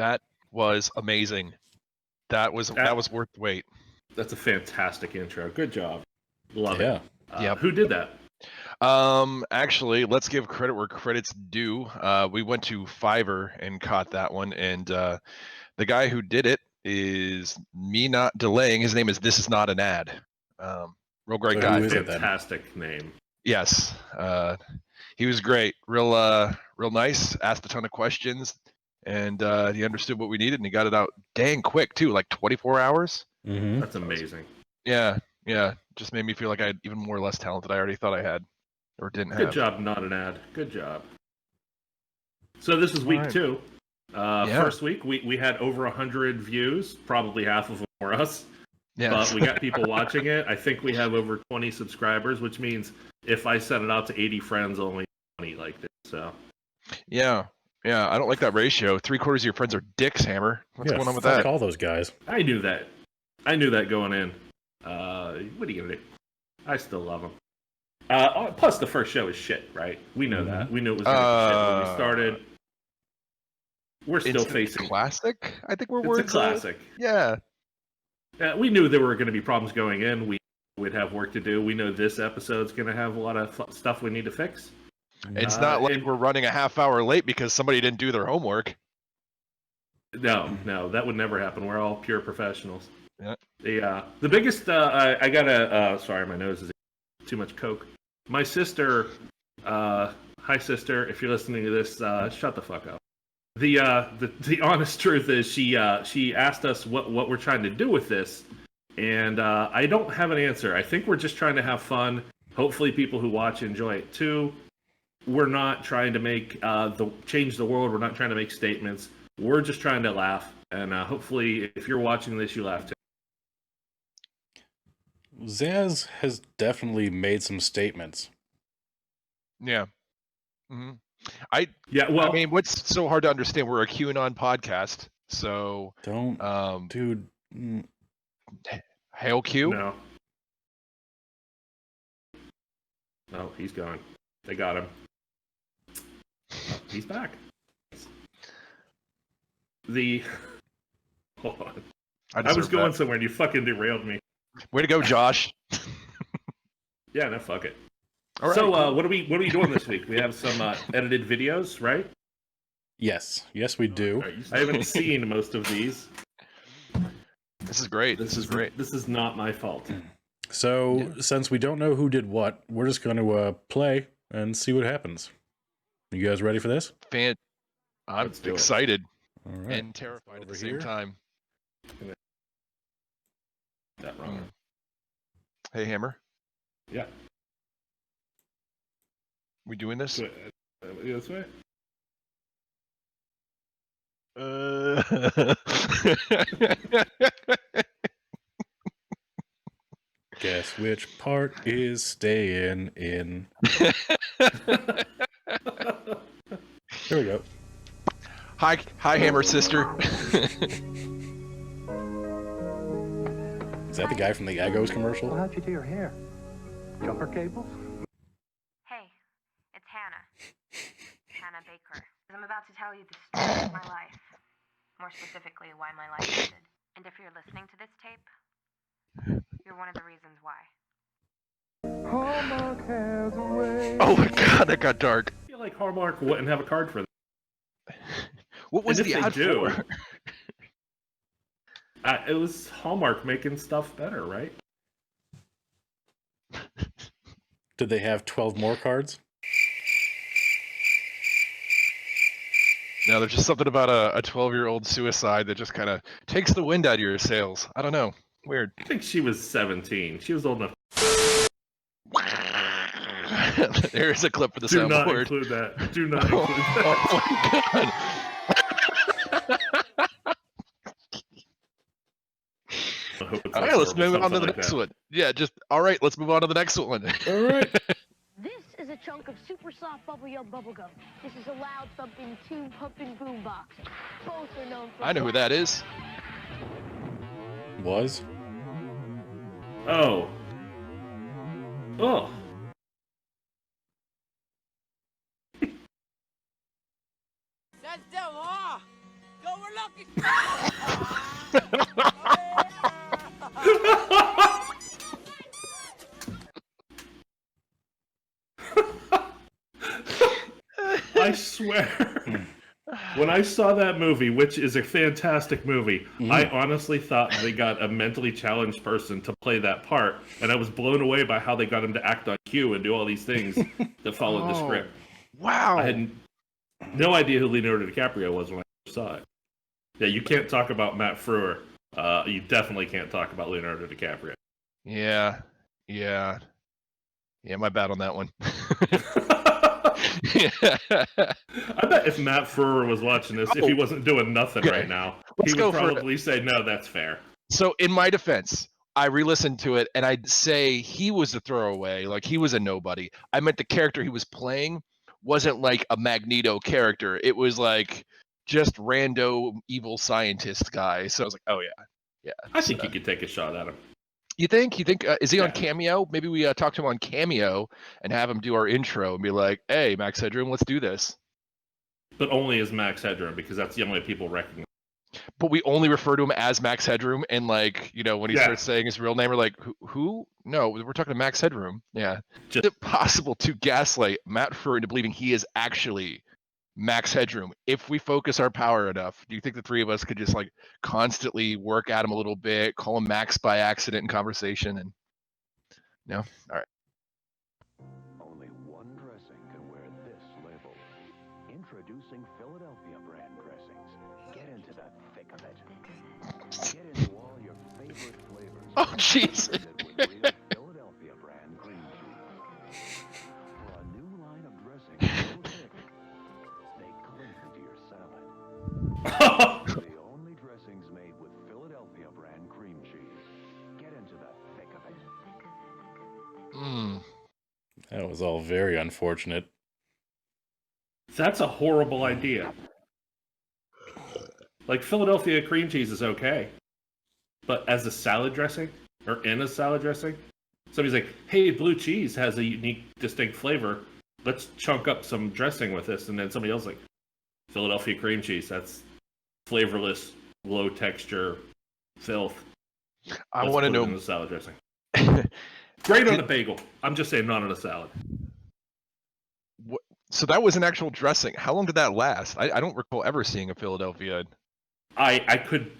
That was amazing. That was worth the wait. That's a fantastic intro. Good job. Love Yeah. it. Who did that? Actually, let's give credit where credit's due. We went to Fiverr and caught that one, and the guy who did it is me not delaying. His name is This Is Not an Ad. Real great guy. Who is it then? Fantastic name. Yes. He was great. Real nice. Asked a ton of questions, and he understood what we needed, and he got it out dang quick too, like 24 hours. Mm-hmm. That's amazing. Yeah. Just made me feel like I had even more less talent than I already thought I had, or didn't have. Good job, not an ad. Good job. So this is week 2. First week, we had over 100 views. Probably half of them were us. Yeah. But we got people watching it. I think we have over 20 subscribers, which means if I sent it out to 80 friends, only 20 liked it. So. Yeah. I don't like that ratio. 3/4 of your friends are dicks, Hammer. What's going on with that? All those guys. I knew that going in. What are you gonna do? I still love them. Plus, the first show is shit, right? We know that. We knew it was gonna be shit when we started. We're still facing classic. I think it's a classic. Yeah. We knew there were going to be problems going in. We would have work to do. We know this episode's going to have a lot of stuff we need to fix. It's not like we're running a half hour late because somebody didn't do their homework. No, that would never happen. We're all pure professionals. Yeah. The biggest. I gotta. Sorry, my nose is too much Coke. My sister. Hi, sister. If you're listening to this, shut the fuck up. The honest truth is she asked us what we're trying to do with this, and I don't have an answer. I think we're just trying to have fun. Hopefully, people who watch enjoy it too. We're not trying to make change the world. We're not trying to make statements. We're just trying to laugh, and hopefully, if you're watching this, you laugh too. Zaz has definitely made some statements. Yeah. Mm-hmm. I mean, what's so hard to understand? We're a QAnon podcast, so dude. Hail Q? No, he's gone. They got him. He's back. Hold on. I was going somewhere and you fucking derailed me. Way to go, Josh. Yeah, no, fuck it. All right. So, what are we doing this week? We have some edited videos, right? Yes, we do. I haven't seen most of these. This is great. This is great. This is not my fault. So, since we don't know who did what, we're just going to play and see what happens. You guys ready for this? I'm excited right. and terrified at the same time. That wrong. Hey, Hammer. Yeah. We doing this? This way? Guess which part is staying in? Here we go. Hi, Hammer sister. Is that the guy from the Eggos commercial? Well, how'd you do your hair? Jumper cables? Hey, it's Hannah. Hannah Baker. I'm about to tell you the story of my life. More specifically, why my life ended. And if you're listening to this tape, you're one of the reasons why. Hallmark has a way. Oh my god, that got dark. I feel like Hallmark wouldn't have a card for that. What was the ad for? It was Hallmark making stuff better, right? Did they have 12 more cards? No, there's just something about a 12-year-old suicide that just kind of takes the wind out of your sails. I don't know. Weird. I think she was 17. She was old enough. There's a clip for the soundboard. Do not include that. Do not include that. Oh my god. All right, let's move on to the next one. Yeah, all right, let's move on to the next one. All right. This is a chunk of super soft bubble gum. This is a loud thumping tube pumping boombox. Both are known for. I know who that is. Was? Oh. That's the law. Go, we're lucky I swear, when I saw that movie, which is a fantastic movie, I honestly thought they got a mentally challenged person to play that part, and I was blown away by how they got him to act on cue and do all these things that followed the script. Wow. I had no idea who Leonardo DiCaprio was when I first saw it. Yeah, you can't talk about Matt Frewer. You definitely can't talk about Leonardo DiCaprio. Yeah. My bad on that one. I bet if Matt Frewer was watching this, if he wasn't doing nothing right now, he would probably say, no, that's fair. So in my defense, I re-listened to it and I'd say he was a throwaway, like he was a nobody. I meant the character he was playing wasn't like a Magneto character. It was like just rando evil scientist guy. So I was like, oh yeah. I think you could take a shot at him. You think? Is he on Cameo? Maybe we talk to him on Cameo and have him do our intro and be like, "Hey, Max Headroom, let's do this." But only as Max Headroom, because that's the only way people recognize. But we only refer to him as Max Headroom, and like, when he starts saying his real name, we're like, "Who? No, we're talking to Max Headroom." Yeah. Is it possible to gaslight Matt Frewer into believing he is actually Max Headroom? If we focus our power enough, do you think the three of us could just like constantly work at him a little bit, call him Max by accident in conversation? And no, all right. Only one dressing can wear this label. Introducing Philadelphia brand dressings. Get into the thick of it. Get into all your favorite flavors. Oh, jeez. Philadelphia brand cream cheese. For a new line of dressings so thick, they cling to your salad. The only dressings made with Philadelphia brand cream cheese. Get into the thick of it. That was all very unfortunate. That's a horrible idea. Like, Philadelphia cream cheese is okay. But as a salad dressing, or in a salad dressing, somebody's like, hey, blue cheese has a unique, distinct flavor. Let's chunk up some dressing with this. And then somebody else like, Philadelphia cream cheese, that's flavorless, low texture, filth. I want to know. In the salad dressing. Great on a bagel. I'm just saying, not on a salad. So that was an actual dressing. How long did that last? I don't recall ever seeing a Philadelphia. I couldn't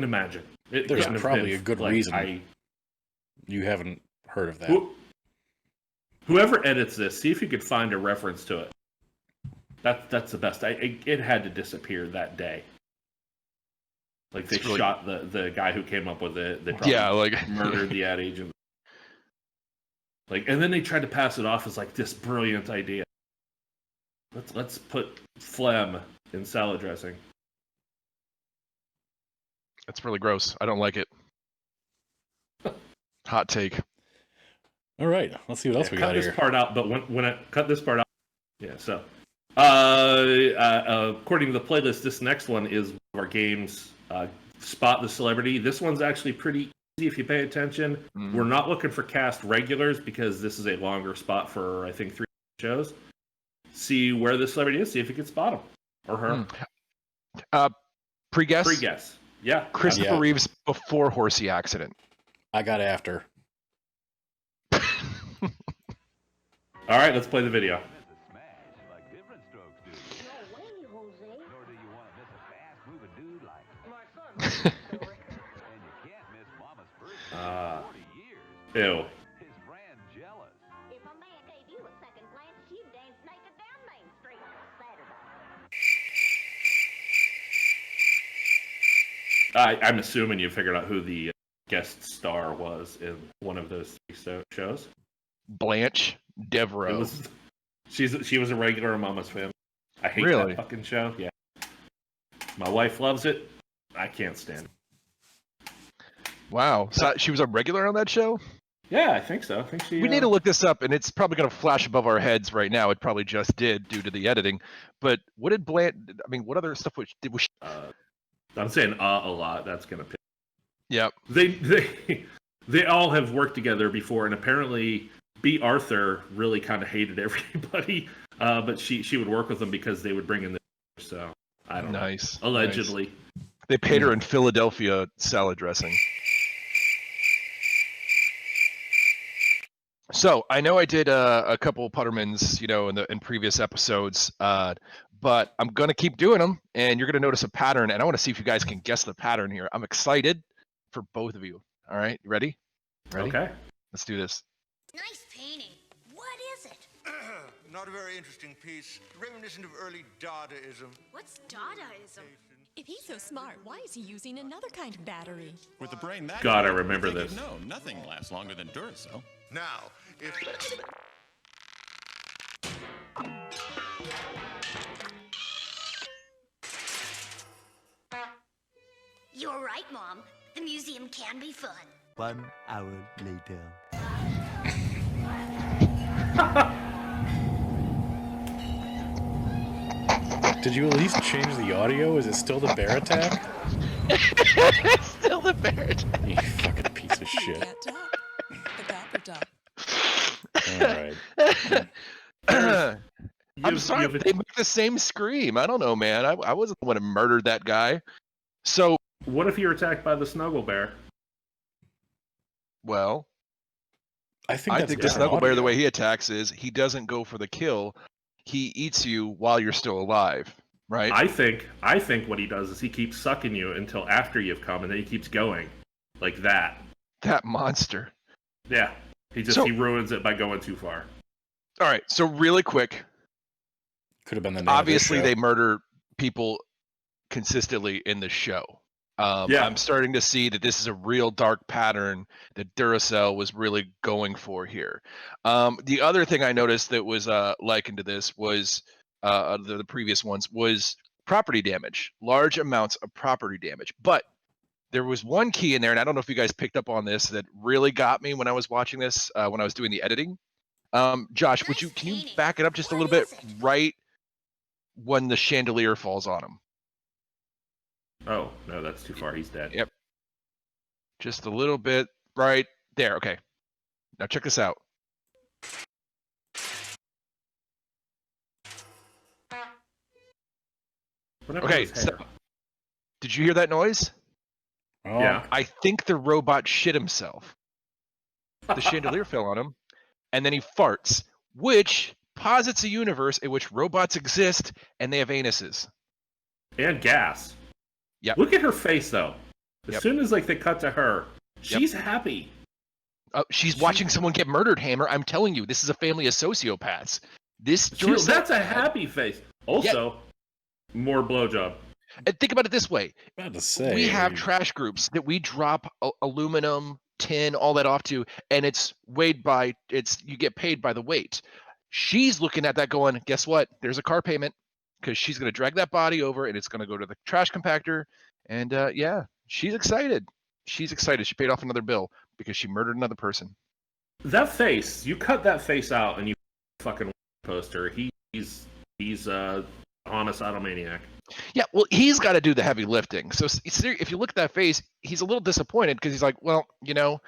imagine. There's probably a good reason you haven't heard of that. Whoever edits this, see if you could find a reference to it. That's the best. It had to disappear that day. Like they shot the guy who came up with it. They probably murdered the ad agent. Like, and then they tried to pass it off as like this brilliant idea. Let's put phlegm in salad dressing. That's really gross. I don't like it. Hot take. All right, let's see what else we got here. Cut this part out, but when I cut this part out, so according to the playlist, this next one is one of our games, Spot the Celebrity. This one's actually pretty easy if you pay attention. We're not looking for cast regulars because this is a longer spot for, I think, 3 shows. See where the celebrity is, see if you can spot him or her. Pre-guess? Pre-guess. Yeah. Christopher Reeves before horsey accident. I got after. All right, let's play the video. Ew. If a man gave you a second glance, you'd dance naked down Main Street on Saturday. I'm assuming you figured out who the guest star was in one of those 3 shows. Blanche Devereaux. She was a regular on Mama's Family. I hate that fucking show. Yeah. My wife loves it. I can't stand it. Wow. So she was a regular on that show? Yeah, I think so. I think she. We need to look this up, and it's probably going to flash above our heads right now. It probably just did due to the editing. But what did Blanche? I mean, what other stuff was she? I'm saying a lot. That's gonna. Yep. They all have worked together before, and apparently, B. Arthur really kind of hated everybody. But she would work with them because they would bring in the. So I don't know. Allegedly. Nice. They paid her in Philadelphia salad dressing. So I know I did a couple Puttermans, in previous episodes, but I'm gonna keep doing them, and you're gonna notice a pattern, and I want to see if you guys can guess the pattern here. I'm excited for both of you. All right, you ready? Ready? Okay. Let's do this. Nice painting. What is it? Not a very interesting piece, reminiscent of early Dadaism. What's Dadaism? If he's so smart, why is he using another kind of battery? With the brain that God, I good, remember you'd think this. you'd know nothing lasts longer than Duracell. Now, if... You're right, Mom. The museum can be fun. 1 hour later. Did you at least change the audio? Is it still the bear attack? It's still the bear attack. You fucking piece of shit. Can't talk. The copper top. Alright. I'm sorry, they make the same scream. I don't know, man. I wasn't the one who murdered that guy. So, What if you're attacked by the snuggle bear? well, I think I that's think the different snuggle bear, the audio. way he attacks is he doesn't go for the kill. He eats you while you're still alive, right? I think what he does is he keeps sucking you until after you've come, and then he keeps going like that. That monster. Yeah, he ruins it by going too far. All right, so really quick. Could have been the name Obviously, of the they murder people consistently in the show. Yeah. I'm starting to see that this is a real dark pattern that Duracell was really going for here. The other thing I noticed that was likened to this was the previous ones was property damage, large amounts of property damage. But there was one key in there, and I don't know if you guys picked up on this, that really got me when I was watching this, when I was doing the editing. Josh, can you back it up just a little bit right when the chandelier falls on him? Oh, no, that's too far. He's dead. Yep. Just a little bit right there. Okay. Now check this out. Okay. So, did you hear that noise? Oh, Yeah. I think the robot shit himself. The chandelier fell on him, and then he farts, which posits a universe in which robots exist and they have anuses. And gas. Yep. Look at her face, though. As Yep. soon as they cut to her, she's happy. She's watching someone get murdered, Hammer. I'm telling you, this is a family of sociopaths. That's a happy face. Also, more blowjob. And think about it this way. about to say, We have trash groups that we drop aluminum, tin, all that off to, and it's weighed by, you get paid by the weight. She's looking at that going, guess what? There's a car payment, because she's going to drag that body over and it's going to go to the trash compactor. And yeah, she's excited. She's excited. She paid off another bill because she murdered another person. That face, you cut that face out and you fucking poster. He's a homicidal maniac. Yeah, well, he's got to do the heavy lifting. So if you look at that face, he's a little disappointed because he's like, well, now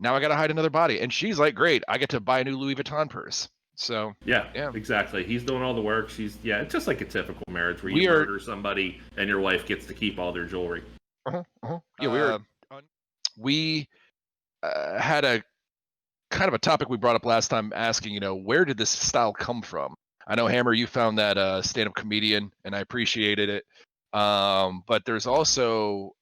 I got to hide another body. And she's like, great, I get to buy a new Louis Vuitton purse. So yeah, exactly. He's doing all the work. It's just like a typical marriage where you murder somebody and your wife gets to keep all their jewelry. Yeah, we had a kind of a topic we brought up last time, asking, where did this style come from? I know, Hammer, you found that stand-up comedian, and I appreciated it. But there's also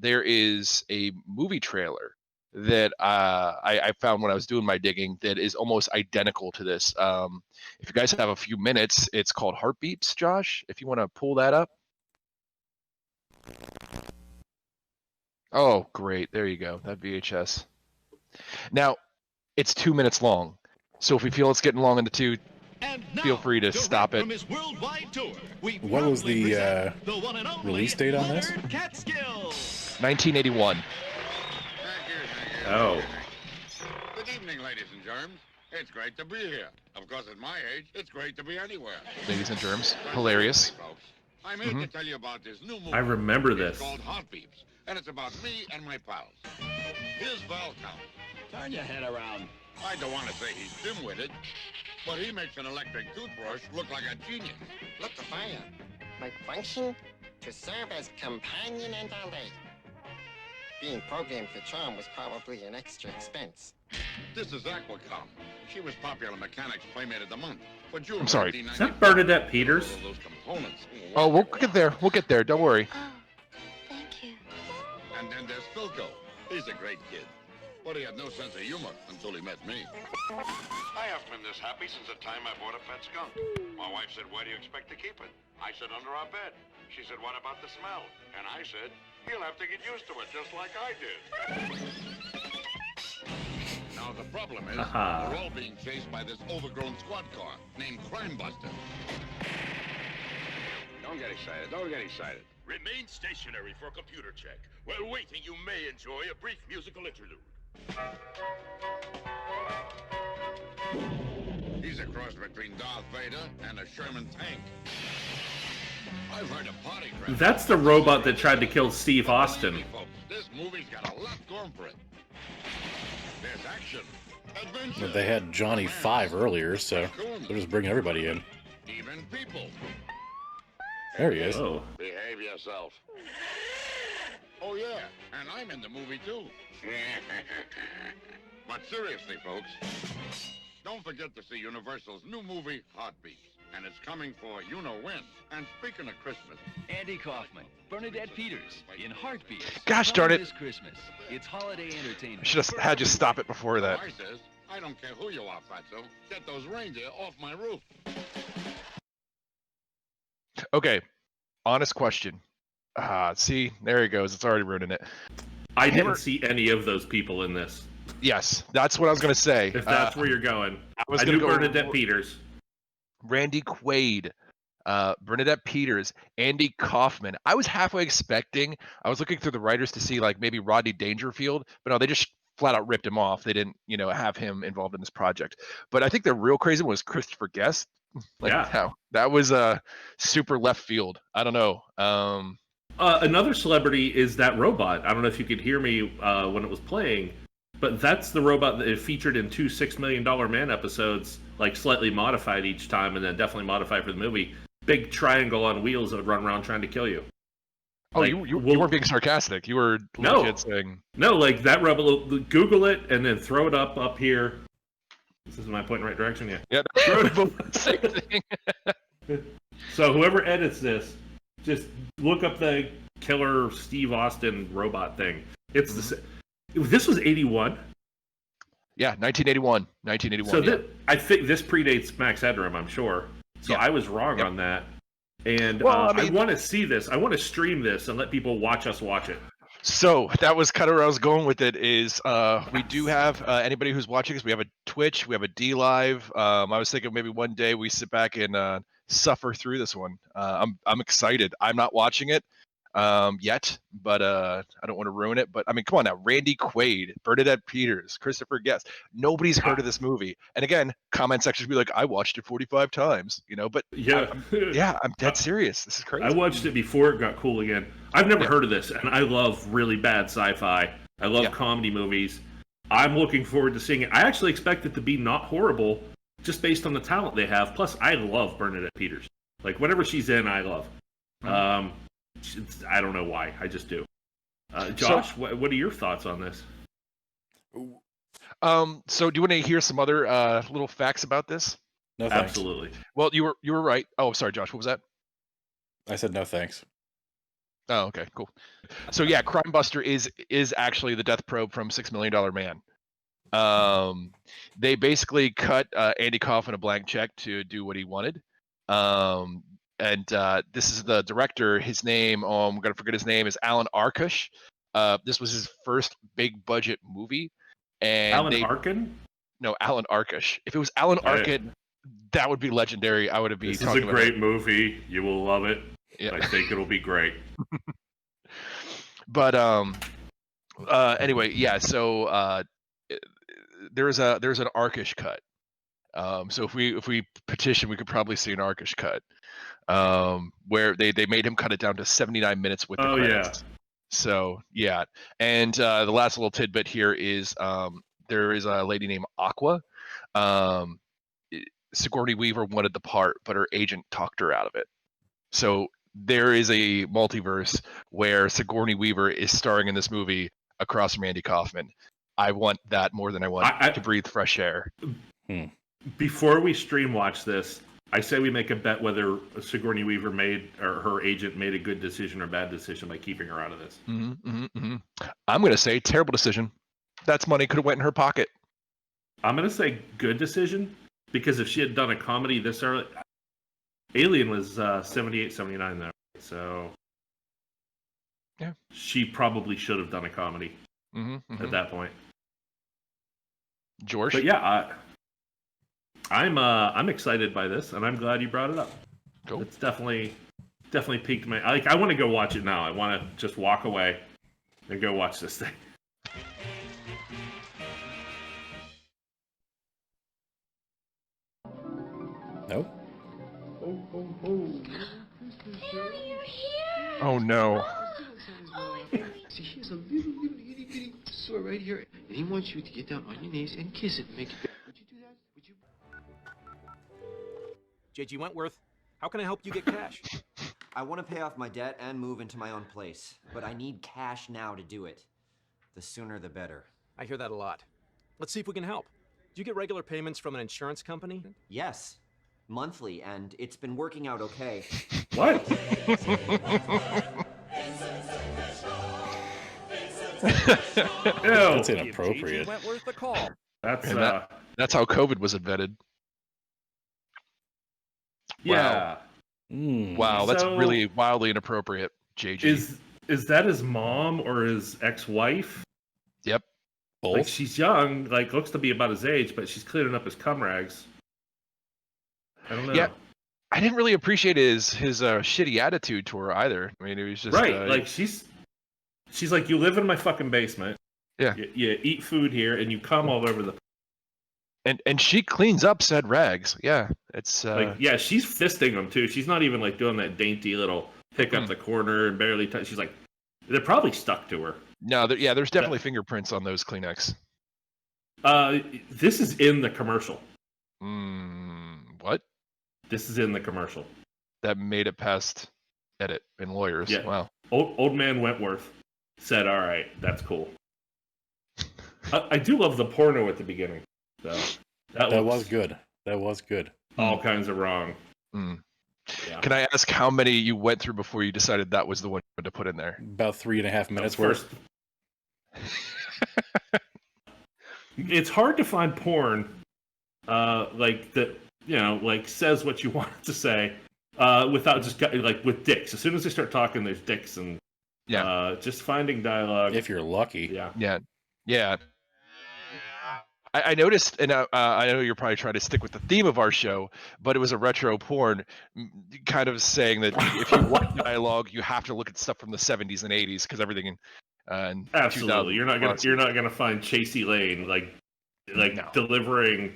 there is a movie trailer that I found when I was doing my digging that is almost identical to this. If you guys have a few minutes, it's called Heartbeeps, Josh, if you want to pull that up. Oh, great. There you go. That VHS. Now, it's 2 minutes long. So if we feel it's getting long in the tooth, feel free to stop it. What was the release date on this? 1981. Oh. Good evening, ladies and germs. It's great to be here. Of course, at my age, it's great to be anywhere. Ladies and germs. Hilarious. I'm here to tell you about this new movie. I remember this. It's called Heartbeeps, and it's about me and my pals. Here's Val Count. Turn your head around. I don't want to say he's dim-witted, but he makes an electric toothbrush look like a genius. Look, the fire. My function? To serve as companion and ally. Being programmed for charm was probably an extra expense. This is Aquacom. She was Popular Mechanics Playmate of the Month. For June I'm sorry. Is that Bernadette Peters? All those components. Oh, we'll get there. We'll get there. Don't worry. Oh, thank you. And then there's Philco. He's a great kid. But he had no sense of humor until he met me. I haven't been this happy since the time I bought a pet skunk. My wife said, why do you expect to keep it? I said, under our bed. She said, what about the smell? And I said, he'll have to get used to it, just like I did. Now the problem is, we're all being chased by this overgrown squad car named Crime Buster. Don't get excited, don't get excited. Remain stationary for computer check. While waiting, you may enjoy a brief musical interlude. He's a cross between Darth Vader and a Sherman tank. I've heard a party crap. That's the robot that tried to kill Steve Austin. This movie's got a lot going for it. There's action, adventure. But they had Johnny 5 earlier, so they're just bringing everybody in. Even people. There he is. Oh. Behave yourself. Oh yeah, and I'm in the movie too. But seriously, folks, don't forget to see Universal's new movie, Heartbeeps. And it's coming for you-know-when. And speaking of Christmas... Andy Kaufman, Bernadette Peters, in Heartbeeps. Gosh darn it. This Christmas. It's holiday entertainment. I should have had you stop it before that. I says, I don't care who you are, Fatso. Get those reindeer off my roof. Okay. Honest question. See, there he goes. It's already ruining it. I didn't see any of those people in this. Yes, that's what I was going to say. If that's where you're going. I knew Bernadette Peters. Randy Quaid, Bernadette Peters, Andy Kaufman. I was halfway expecting. I was looking through the writers to see like maybe Rodney Dangerfield, but no, they just flat out ripped him off. They didn't, have him involved in this project. But I think the real crazy one was Christopher Guest. That was super left field. I don't know. Another celebrity is that robot. I don't know if you could hear me when it was playing, but that's the robot that it featured in 2 $6 Million Man episodes, like slightly modified each time, and then definitely modified for the movie. Big triangle on wheels that would run around trying to kill you. Oh, like, you weren't being sarcastic. You were legit saying... No, like that rebel, Google it and then throw it up here. This is my point in the right direction, yeah. Yeah, throw it up. Same thing. So whoever edits this, just look up the killer Steve Austin robot thing. It's this was 81? Yeah, 1981. So I think this predates Max Headroom, I'm sure. So I was wrong on that. And I want to see this. I want to stream this and let people watch us watch it. So that was kind of where I was going with it is we do have anybody who's watching us. We have a Twitch. We have a D Live. I was thinking maybe one day we sit back and suffer through this one. I'm excited. I'm not watching it yet, but I don't want to ruin it. But I mean, come on now, Randy Quaid, Bernadette Peters, Christopher Guest. Nobody's heard of this movie. And again, comment section should be like, I watched it 45 times, But I'm dead serious. This is crazy. I watched it before it got cool again. I've never heard of this, and I love really bad sci-fi. I love comedy movies. I'm looking forward to seeing it. I actually expect it to be not horrible, just based on the talent they have. Plus, I love Bernadette Peters. Like whatever she's in, I love. I don't know why. I just do. Josh, what are your thoughts on this? So do you want to hear some other little facts about this? No, thanks. Absolutely. Well, you were right. Oh, sorry, Josh. What was that? I said no, thanks. Oh, okay, cool. So yeah, Crime Buster is actually the death probe from $6 Million Man. They basically cut Andy Kaufman a blank check to do what he wanted. And this is the director. His name, I'm going to forget his name, is Alan Arkush. This was his first big budget movie. And Alan Arkin? No, Alan Arkush. If it was Alan Arkin, that would be legendary. I would have been This is a great movie. You will love it. Yeah. I think it'll be great. But anyway, yeah. So there's an Arkush cut. So if we petition, we could probably see an Arkush cut. Where they made him cut it down to 79 minutes with the credits. So yeah, and the last little tidbit here is there is a lady named Aqua. Sigourney Weaver wanted the part, but her agent talked her out of it. So there is a multiverse where Sigourney Weaver is starring in this movie across from Andy Kaufman. I want that more than I want to breathe fresh air. Before we stream watch this, I say we make a bet whether Sigourney Weaver made or her agent made a good decision or bad decision by keeping her out of this. I'm going to say terrible decision. That's money could have went in her pocket. I'm going to say good decision because if she had done a comedy this early, Alien was 78, 79 though, so yeah, she probably should have done a comedy at that point. George, but yeah, I'm excited by this, and I'm glad you brought it up. Cool. It's definitely piqued my I want to go watch it now. I want to just walk away and go watch this thing. No. Oh no. See, here's a little itty bitty sore right here, and he wants you to get down on your knees and kiss it and make it better. Would you do that? Would you? JG Wentworth, how can I help you get cash? I want to pay off my debt and move into my own place, but I need cash now to do it. The sooner the better. I hear that a lot. Let's see if we can help. Do you get regular payments from an insurance company? Yes. Monthly, and it's been working out okay. What? That's inappropriate. Wentworth a call. That's how COVID was invented. Yeah. Wow, that's really wildly inappropriate, JG. Is that his mom or his ex-wife? Yep. Both? Like, she's young, like, looks to be about his age, but she's cleaning up his cum rags. I don't know. Yeah, I didn't really appreciate his shitty attitude to her either. I mean, it was just right. Like she's like, you live in my fucking basement. Yeah. You eat food here, and you cum all over the. And she cleans up said rags. Yeah, it's like, yeah, she's fisting them too. She's not even like doing that dainty little pick up the corner and barely touch. She's like, they're probably stuck to her. No, there's definitely fingerprints on those Kleenex. This is in the commercial. What? This is in the commercial. That made it past edit and lawyers. Yeah. Wow. Old man Wentworth said, "All right, that's cool." I do love the porno at the beginning. So that was good. That was good. All kinds of wrong. Yeah. Can I ask how many you went through before you decided that was the one to put in there? About 3.5 minutes worth. It's hard to find porn like that, like says what you want it to say without just like with dicks. As soon as they start talking, there's dicks and just finding dialogue. If you're lucky. Yeah. I noticed, and I know you're probably trying to stick with the theme of our show, but it was a retro porn, kind of saying that if you want dialogue, you have to look at stuff from the 70s and 80s because everything in absolutely, you're not gonna find Chasey Lane like delivering.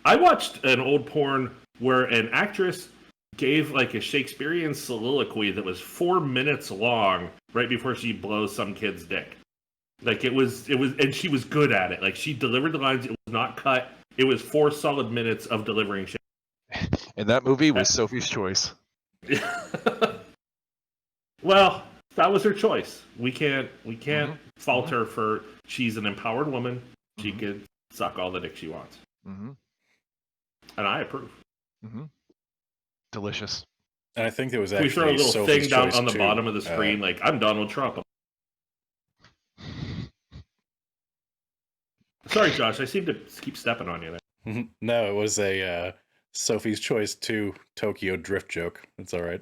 I watched an old porn where an actress gave like a Shakespearean soliloquy that was 4 minutes long right before she blows some kid's dick. Like it was, and she was good at it. Like she delivered the lines. It was not cut. It was 4 solid minutes of delivering shit. And that movie was Sophie's Choice. Well, that was her choice. We can't fault her for. She's an empowered woman. She could suck all the dick she wants. And I approve. Delicious. And I think there was actually we throw a little Sophie's thing down Choice on the too. bottom of the screen, like I'm Donald Trump. Sorry, Josh. I seem to keep stepping on you there. No, it was a Sophie's Choice 2 Tokyo Drift joke. It's all right.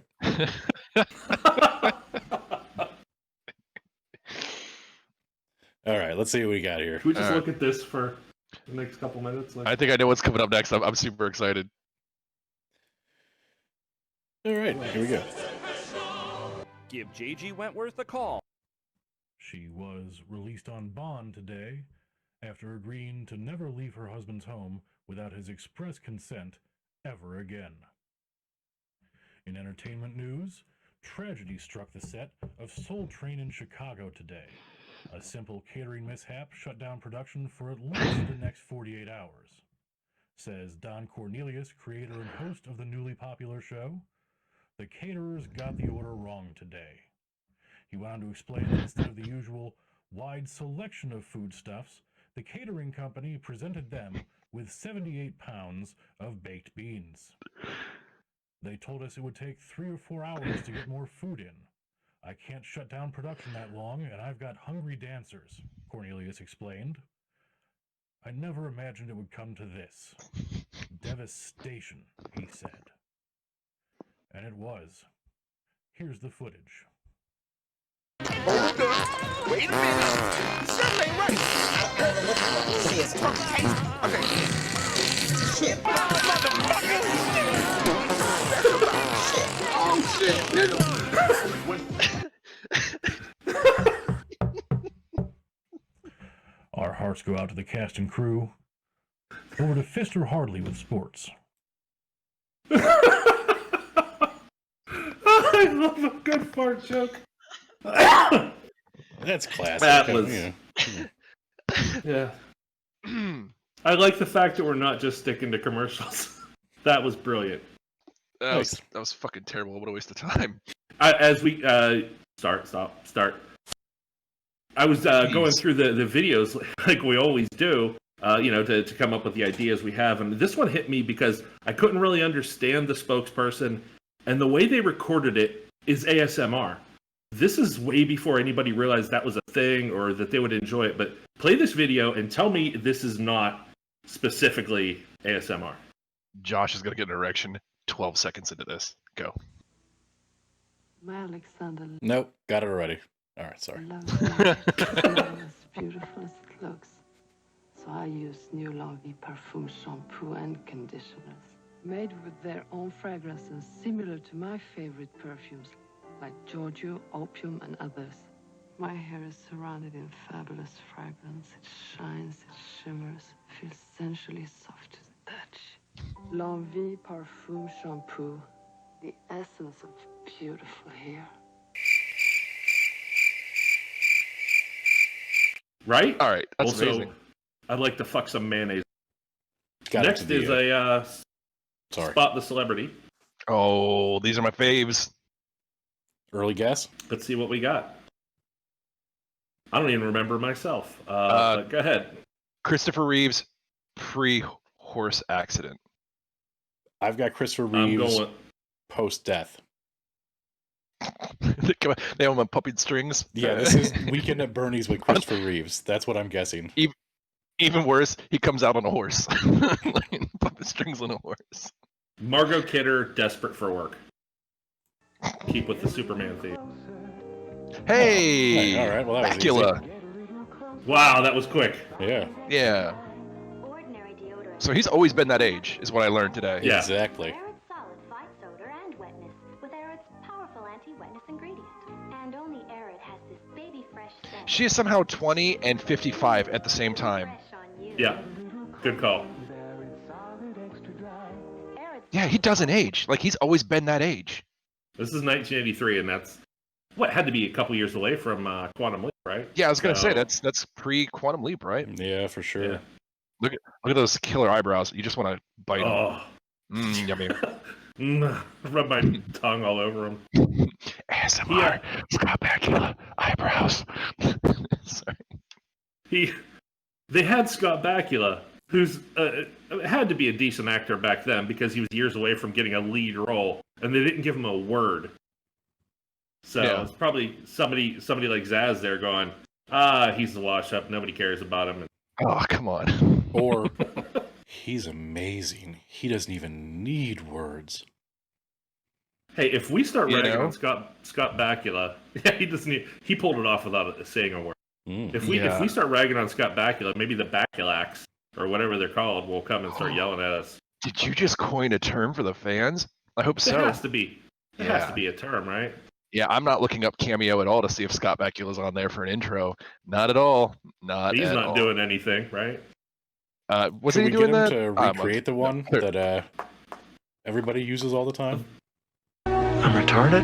All right, let's see what we got here. Can we just look at this for the next couple minutes? I think I know what's coming up next. I'm super excited. All right, here we go. Give JG Wentworth a call. She was released on bond today after agreeing to never leave her husband's home without his express consent ever again. In entertainment news, tragedy struck the set of Soul Train in Chicago today. A simple catering mishap shut down production for at least the next 48 hours. Says Don Cornelius, creator and host of the newly popular show, the caterers got the order wrong today. He went on to explain that instead of the usual wide selection of foodstuffs, the catering company presented them with 78 pounds of baked beans. They told us it would take 3 or 4 hours to get more food in. I can't shut down production that long, and I've got hungry dancers, Cornelius explained. I never imagined it would come to this. Devastation, he said. And it was. Here's the footage. Hold on. Wait a minute. Something ain't right. See, it's fucking taste. Okay. Shit, motherfucker. Oh, shit, nigga. Our hearts go out to the cast and crew. Over to Fister Hardley with sports. I love a good fart joke. That's classic. That was... Yeah. I like the fact that we're not just sticking to commercials. That was brilliant. That was fucking terrible. What a waste of time. As we start. I was going through the videos like we always do, to come up with the ideas we have, and this one hit me because I couldn't really understand the spokesperson, and the way they recorded it is ASMR. This is way before anybody realized that was a thing or that they would enjoy it. But play this video and tell me this is not specifically ASMR. Josh is gonna get an erection 12 seconds into this. Go. My Alexander. Nope, got it already. All right, sorry. As beautiful as it looks. So I use new L'Envie Parfum shampoo and conditioners. Made with their own fragrances similar to my favorite perfumes, like Giorgio, Opium, and others. My hair is surrounded in fabulous fragrance. It shines, it shimmers, feels sensually soft to the touch. L'Envie Parfum Shampoo, the essence of beautiful hair. Right? All right. That's also, amazing. I'd like to fuck some mayonnaise. Got Next is a Spot the Celebrity. Oh, these are my faves. Early guess? Let's see what we got. I don't even remember myself. But go ahead. Christopher Reeves, pre-horse accident. I've got Christopher Reeves post-death. They have him on puppet strings. Yeah, this is Weekend at Bernie's with Christopher Reeves. That's what I'm guessing. Even worse, he comes out on a horse. Puppet strings on a horse. Margot Kidder, Desperate for Work. Keep with the Superman theme. Hey! All right, well, that was Bakula. easy. Wow, that was quick. Yeah. Yeah. So he's always been that age, is what I learned today. Yeah. Exactly. Solid fight soda and wetness with Arid's powerful anti-wetness ingredient. And only Arid has this baby fresh scent. She is somehow 20 and 55 at the same time. Yeah. Good call. Yeah, he doesn't age. Like, he's always been that age. This is 1983, and that's what had to be a couple years away from Quantum Leap, right? Yeah, I was gonna say that's pre-Quantum Leap, right? Yeah, for sure. Yeah. Look at those killer eyebrows. You just want to bite Oh. them. Yummy. Rub my tongue all over them. ASMR. Scott Bakula. Eyebrows. Sorry. They had Scott Bakula, who's had to be a decent actor back then because he was years away from getting a lead role, and they didn't give him a word. So it's probably somebody like Zaz there going, he's a wash-up, nobody cares about him. Oh, come on. Or, he's amazing. He doesn't even need words. Hey, if we start ragging on Scott Bakula, he pulled it off without saying a word. If we start ragging on Scott Bakula, maybe the Bakulax, or whatever they're called, will come and start yelling at us. Did you just coin a term for the fans? I hope so. It has to be. It has to be a term, right? Yeah, I'm not looking up Cameo at all to see if Scott Bakula's on there for an intro. Not at all. He's not doing anything, right? Wasn't he doing that? To recreate the one that everybody uses all the time? I'm retarded?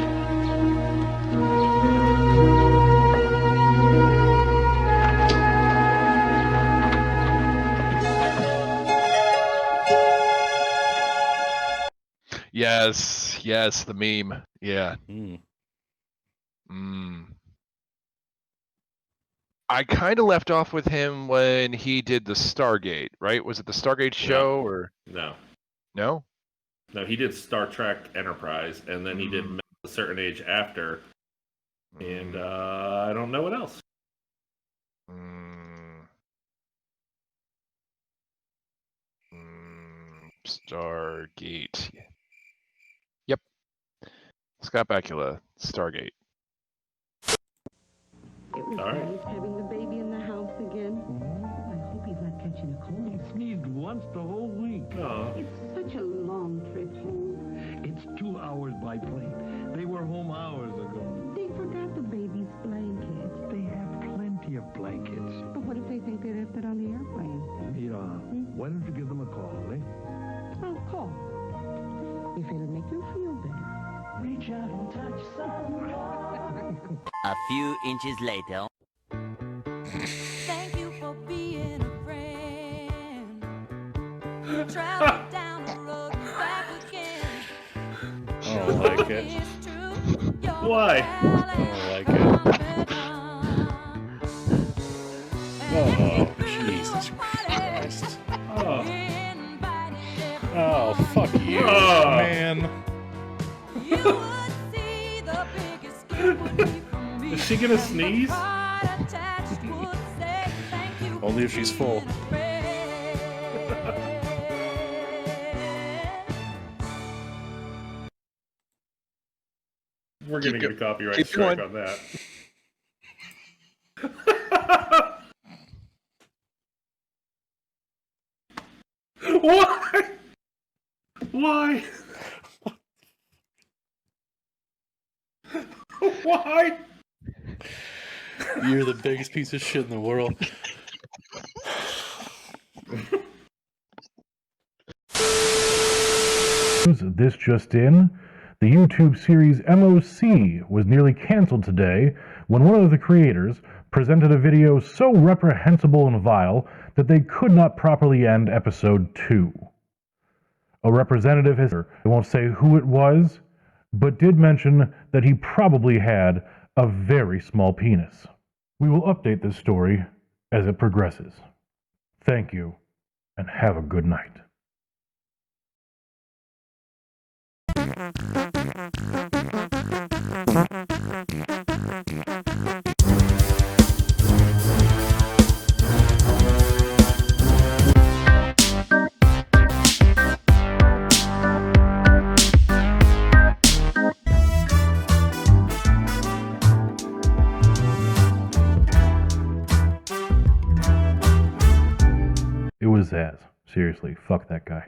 Yes, the meme. Yeah. I kind of left off with him when he did the Stargate, right? Was it the Stargate show or no? No. No, he did Star Trek Enterprise, and then he did A Certain Age After, and I don't know what else. Stargate. Yep. Scott Bakula, Stargate. It was nice having the baby in the house again. I hope he's not catching a cold. He sneezed once the whole week. It's such a long trip home. It's 2 hours by plane. They were home hours ago. They forgot the baby's blankets. They have plenty of blankets. But what if they think they left it on the airplane? Mira, why don't you give them a call, eh? I'll call. If it'll make them feel better. Reach out and touch someone. A few inches later. Thank you for being a friend. Travel down the road back again. I don't like it. Why? I don't like it. Oh, Jesus Christ. Oh, fuck you, man. Is she gonna sneeze? Only if she's full. We're gonna get a copyright strike on that. Why? Why? Why? You're the biggest piece of shit in the world. This just in, the YouTube series M.o.C. was nearly canceled today when one of the creators presented a video so reprehensible and vile that they could not properly end episode 2. A representative I won't say who it was, but did mention that he probably had a very small penis. We will update this story as it progresses. Thank you, and have a good night. It was Zaz. Seriously, fuck that guy.